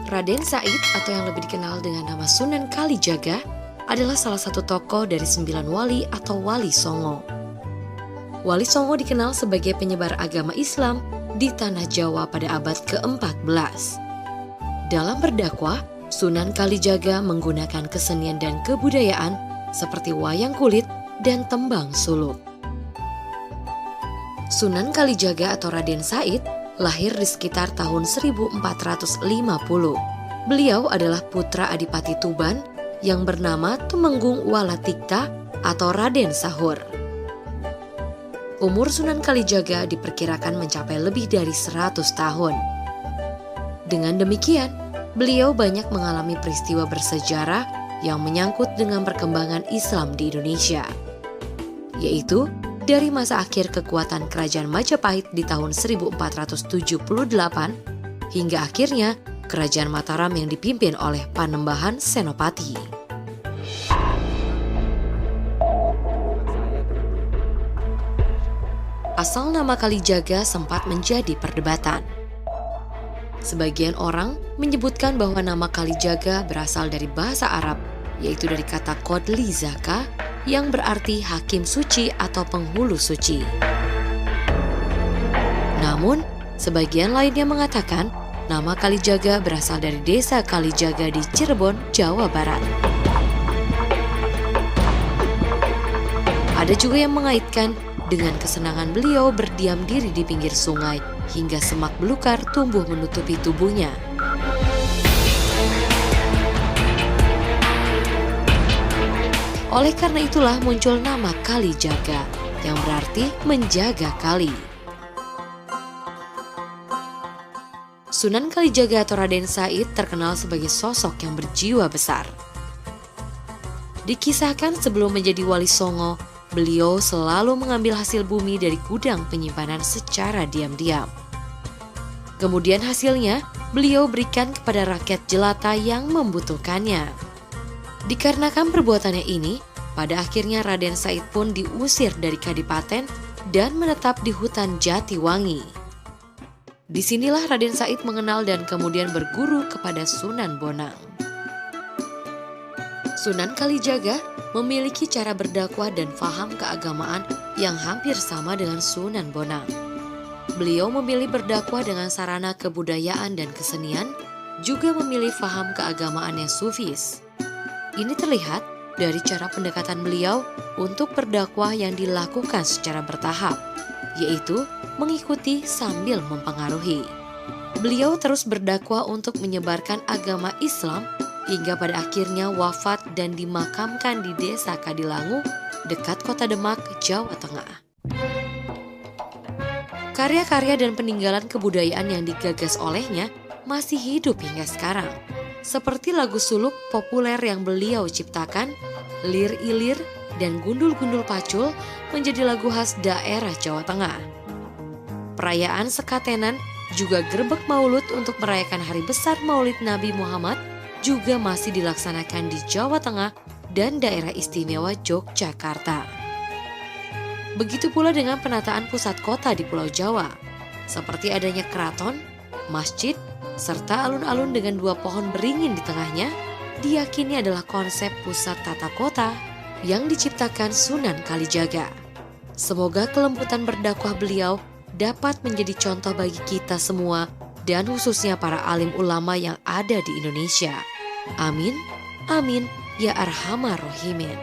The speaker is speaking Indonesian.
Raden Said atau yang lebih dikenal dengan nama Sunan Kalijaga adalah salah satu tokoh dari 9 wali atau Wali Songo. Wali Songo dikenal sebagai penyebar agama Islam di tanah Jawa pada abad ke-14. Dalam berdakwah, Sunan Kalijaga menggunakan kesenian dan kebudayaan seperti wayang kulit dan tembang suluk. Sunan Kalijaga atau Raden Said lahir di sekitar tahun 1450. Beliau adalah putra Adipati Tuban yang bernama Tumenggung Walatikta atau Raden Sahur. Umur Sunan Kalijaga diperkirakan mencapai lebih dari 100 tahun. Dengan demikian, beliau banyak mengalami peristiwa bersejarah yang menyangkut dengan perkembangan Islam di Indonesia, yaitu dari masa akhir kekuatan Kerajaan Majapahit di tahun 1478 hingga akhirnya Kerajaan Mataram yang dipimpin oleh Panembahan Senopati. Asal nama Kalijaga sempat menjadi perdebatan. Sebagian orang menyebutkan bahwa nama Kalijaga berasal dari bahasa Arab, yaitu dari kata Kodli Zaka yang berarti hakim suci atau penghulu suci. Namun, sebagian lainnya mengatakan nama Kalijaga berasal dari desa Kalijaga di Cirebon, Jawa Barat. Ada juga yang mengaitkan dengan kesenangan beliau berdiam diri di pinggir sungai hingga semak belukar tumbuh menutupi tubuhnya. Oleh karena itulah muncul nama Kalijaga yang berarti menjaga kali. Sunan Kalijaga atau Raden Said terkenal sebagai sosok yang berjiwa besar. Dikisahkan sebelum menjadi Wali Songo, beliau selalu mengambil hasil bumi dari gudang penyimpanan secara diam-diam. Kemudian hasilnya beliau berikan kepada rakyat jelata yang membutuhkannya. Dikarenakan perbuatannya ini, pada akhirnya Raden Said pun diusir dari Kadipaten dan menetap di hutan Jatiwangi. Disinilah Raden Said mengenal dan kemudian berguru kepada Sunan Bonang. Sunan Kalijaga memiliki cara berdakwah dan faham keagamaan yang hampir sama dengan Sunan Bonang. Beliau memilih berdakwah dengan sarana kebudayaan dan kesenian, juga memilih faham keagamaan yang sufis. Ini terlihat dari cara pendekatan beliau untuk berdakwah yang dilakukan secara bertahap, yaitu mengikuti sambil mempengaruhi. Beliau terus berdakwah untuk menyebarkan agama Islam hingga pada akhirnya wafat dan dimakamkan di desa Kadilangu, dekat kota Demak, Jawa Tengah. Karya-karya dan peninggalan kebudayaan yang digagas olehnya masih hidup hingga sekarang. Seperti lagu suluk populer yang beliau ciptakan, Lir Ilir dan Gundul-Gundul Pacul menjadi lagu khas daerah Jawa Tengah. Perayaan Sekatenan juga Grebek Maulud untuk merayakan hari besar Maulid Nabi Muhammad juga masih dilaksanakan di Jawa Tengah dan daerah istimewa Yogyakarta. Begitu pula dengan penataan pusat kota di Pulau Jawa, seperti adanya keraton, masjid, serta alun-alun dengan 2 pohon beringin di tengahnya, diyakini adalah konsep pusat tata kota yang diciptakan Sunan Kalijaga. Semoga kelembutan berdakwah beliau dapat menjadi contoh bagi kita semua dan khususnya para alim ulama yang ada di Indonesia. Amin, amin, ya arhamar rahimin.